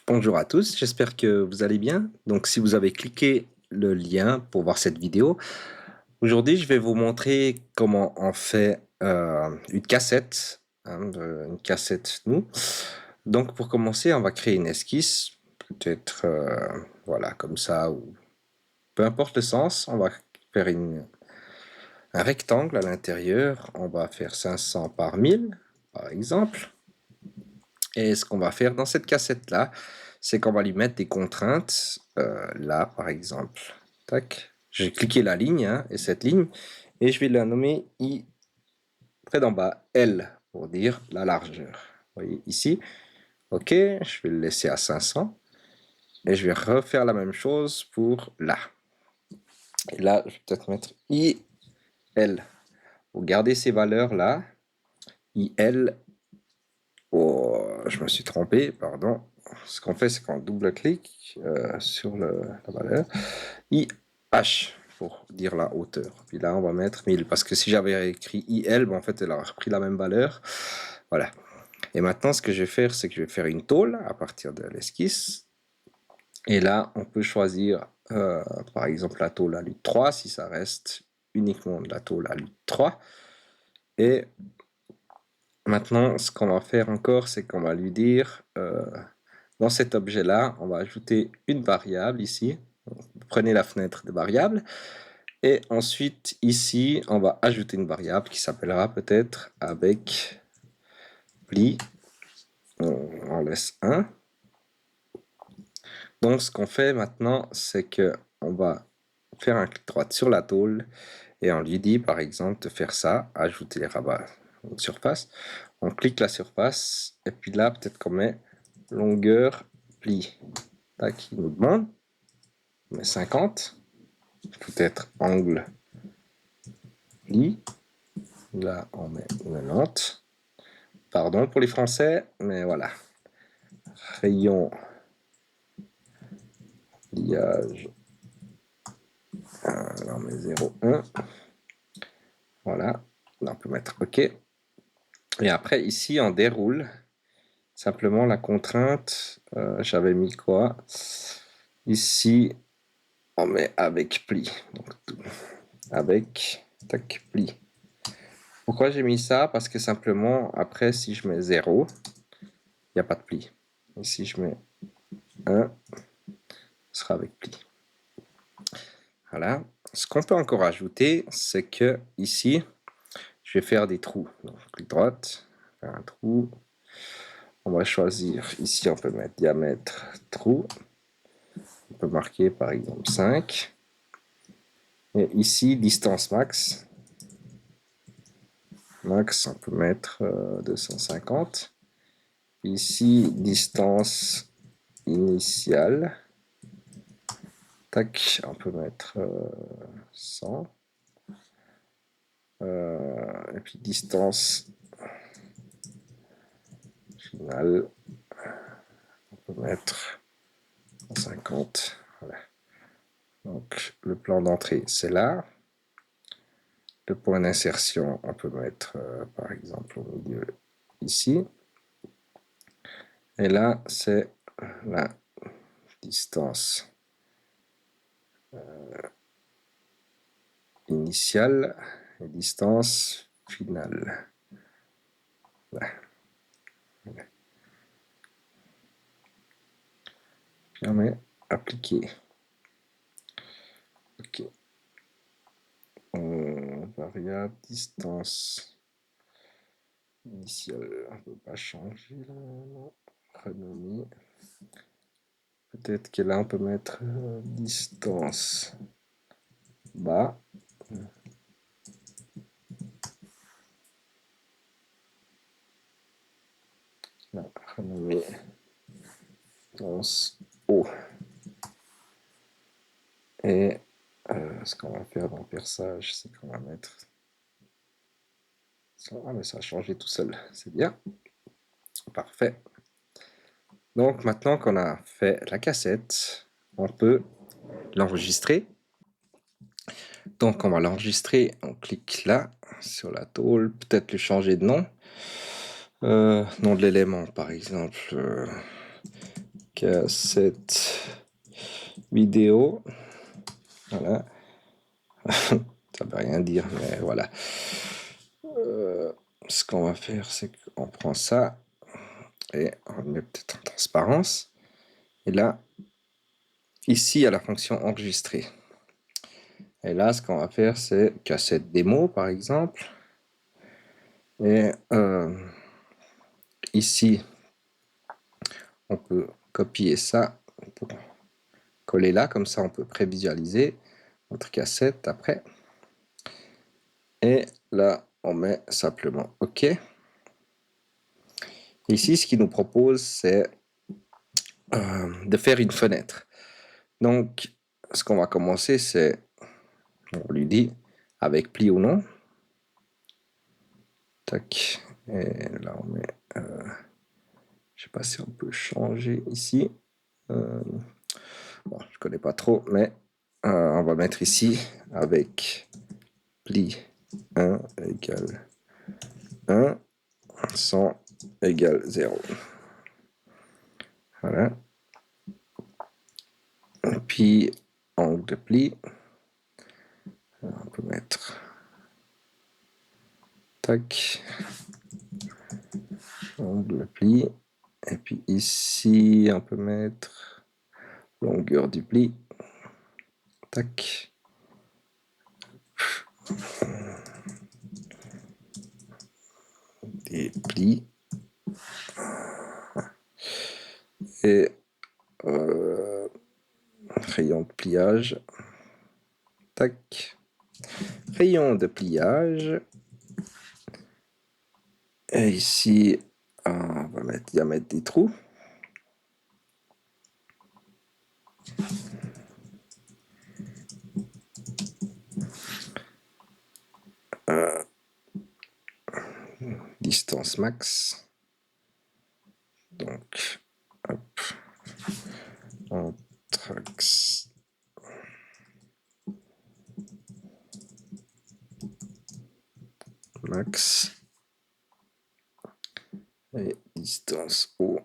Bonjour à tous, j'espère que vous allez bien. Donc si vous avez cliqué le lien pour voir cette vidéo, aujourd'hui je vais vous montrer comment on fait une cassette, une cassette nous. Donc pour commencer, on va créer une esquisse, peut-être voilà comme ça, ou peu importe le sens. On va faire un rectangle à l'intérieur, on va faire 500 par 1000 par exemple. Et ce qu'on va faire dans cette cassette-là, c'est qu'on va lui mettre des contraintes. Là, par exemple, tac, j'ai cliqué la ligne, hein, et cette ligne, et je vais la nommer I, près d'en bas, L, pour dire la largeur. Vous voyez ici, ok, je vais le laisser à 500, et je vais refaire la même chose pour là. Et là, je vais peut-être mettre I, L. Vous gardez ces valeurs-là, I, L. Oh, je me suis trompé, pardon. Ce qu'on fait, c'est qu'on double-clique sur la valeur IH pour dire la hauteur. Puis là, on va mettre 1000 parce que si j'avais écrit IL, ben, en fait, elle aurait repris la même valeur. Voilà. Et maintenant, ce que je vais faire, c'est que je vais faire une tôle à partir de l'esquisse. Et là, on peut choisir, par exemple, la tôle à lutte 3 si ça reste uniquement de la tôle à lutte 3. Et maintenant, ce qu'on va faire encore, c'est qu'on va lui dire, dans cet objet-là, on va ajouter une variable ici. Vous prenez la fenêtre de variable. Et ensuite, ici, on va ajouter une variable qui s'appellera peut-être avec pli. On laisse 1. Donc, ce qu'on fait maintenant, c'est qu'on va faire un clic droit sur la tôle et on lui dit, par exemple, de faire ça, ajouter les rabats de surface. On clique la surface et puis là, peut-être qu'on met longueur pli. Tac, il nous demande. On met 50. Peut-être angle pli. Là, on met 90. Pardon pour les Français, mais voilà. Rayon pliage. Là, on met 0,1. Voilà. Là, on peut mettre OK. Et après, ici, on déroule. Simplement, la contrainte, j'avais mis quoi? Ici, on met avec pli. Donc, avec, tac, pli. Pourquoi j'ai mis ça? Parce que simplement, après, si je mets 0, il n'y a pas de pli. Et si je mets 1, ce sera avec pli. Voilà. Ce qu'on peut encore ajouter, c'est que ici, je vais faire des trous. Donc, clic droite, faire un trou. On va choisir, ici, on peut mettre diamètre trou. On peut marquer par exemple 5. Et ici, distance max. Max, on peut mettre 250. Ici, distance initiale. Tac, on peut mettre 100. Et puis distance finale, on peut mettre 50. Voilà. Donc le plan d'entrée, c'est là. Le point d'insertion, on peut mettre par exemple au milieu ici. Et là, c'est la distance initiale et distance finale. Voilà. Puis on met appliquer. Ok. Variable distance initiale, on ne peut pas changer là. Non. Renommer. Peut-être que là on peut mettre distance bas. Là, renommer distance haut. Et ce qu'on va faire dans le perçage, c'est qu'on va mettre ça. Ah, mais ça a changé tout seul, c'est bien. Parfait. Donc maintenant qu'on a fait la cassette, on peut l'enregistrer. Donc on va l'enregistrer, on clique là sur la tôle, peut-être lui changer de nom. Nom de l'élément, par exemple, cassette vidéo. Voilà. Ça veut rien dire, mais voilà. Ce qu'on va faire, c'est qu'on prend ça et on le met peut-être en transparence. Et là, ici, il y a la fonction enregistrer. Et là, ce qu'on va faire, c'est cassette démo, par exemple. Et ici, on peut copier ça pour coller là, comme ça on peut prévisualiser notre cassette après. Et là, on met simplement OK. Ici, ce qu'il nous propose, c'est de faire une fenêtre. Donc, ce qu'on va commencer, c'est, on lui dit avec pli ou non. Tac. Et là, on met, je sais pas si on peut changer ici. Bon, je connais pas trop, mais on va mettre ici avec pli 1 égale 1, 100 égale 0. Voilà. Et puis, angle de pli, on peut mettre tac, angle de pli, et puis ici, on peut mettre longueur du pli, tac, des plis, et rayon de pliage, tac, rayon de pliage, et ici, on va mettre des trous. Distance max. Donc, hop, on trace max et distance haut.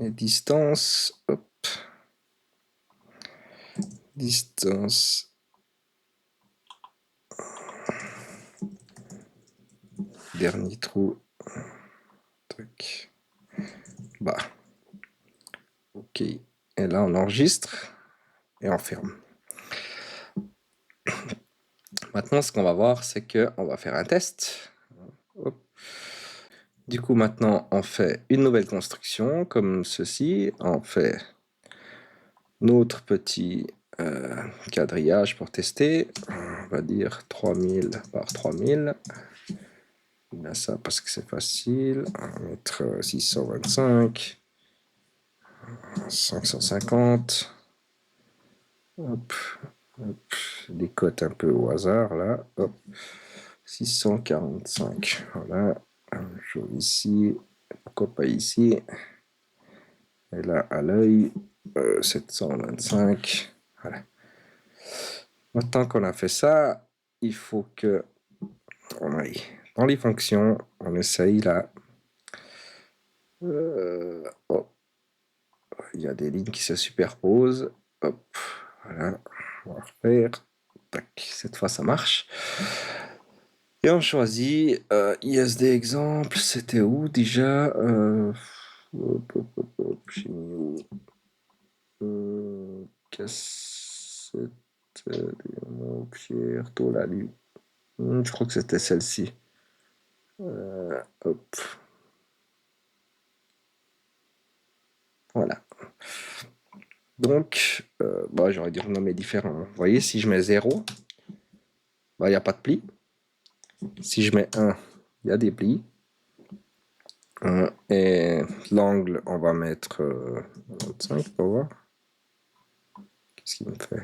Et distance, hop, distance dernier trou, tac, bas. Ok, et là on enregistre et on ferme. Maintenant ce qu'on va voir, c'est que on va faire un test. Hop. Du coup maintenant on fait une nouvelle construction comme ceci, on fait notre petit quadrillage pour tester, on va dire 3000 par 3000. Là, ça parce que c'est facile, on va mettre 625, 550, hop, hop, des cotes un peu au hasard là, hop, 645, voilà, même chose ici, pourquoi pas ici, et là à l'œil, 725, voilà. Maintenant qu'on a fait ça, il faut que on aille dans les fonctions, on essaye là, oh, il y a des lignes qui se superposent, hop, voilà, on va refaire, tac, cette fois ça marche. Et on choisit ISD exemple, c'était où déjà j'ai mis où cassette, Pierre, Tolalu. Je crois que c'était celle-ci. Hop. Voilà. Donc, bah, j'aurais dû renommer différent. Vous voyez, si je mets 0, bah, il n'y a pas de pli. Si je mets 1, il y a des plis. Et l'angle, on va mettre 25 pour voir. Qu'est-ce qu'il me fait?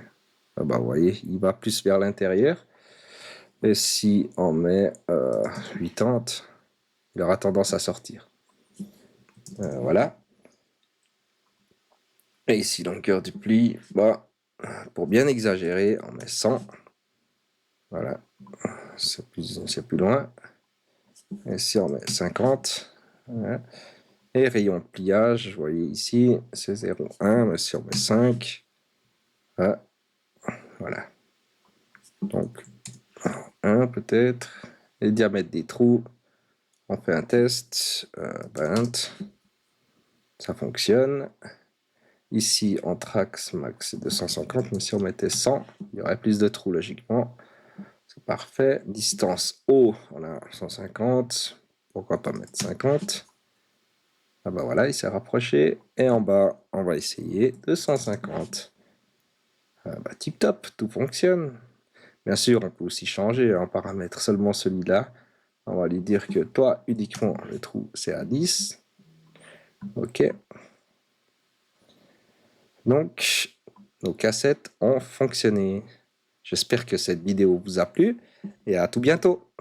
Ah bah, vous voyez, il va plus vers l'intérieur. Et si on met 80, il aura tendance à sortir. Voilà. Et ici, longueur du pli, bah, pour bien exagérer, on met 100. Voilà, c'est plus loin. Et ici, on met 50. Voilà. Et rayon de pliage, vous voyez ici, c'est 0,1, mais si on met 5, voilà. Donc, 1 peut-être. Les diamètres des trous, on fait un test. 20, ça fonctionne. Ici, en trax max, c'est 250, mais si on mettait 100, il y aurait plus de trous logiquement. C'est parfait. Distance haut, on a 150. Pourquoi pas mettre 50? Ah bah voilà, il s'est rapproché. Et en bas, on va essayer 250. Ah bah tip top, tout fonctionne. Bien sûr, on peut aussi changer en paramètre seulement celui-là. On va lui dire que toi, uniquement, le trou, c'est à 10. OK. Donc, nos cassettes ont fonctionné. J'espère que cette vidéo vous a plu et à tout bientôt.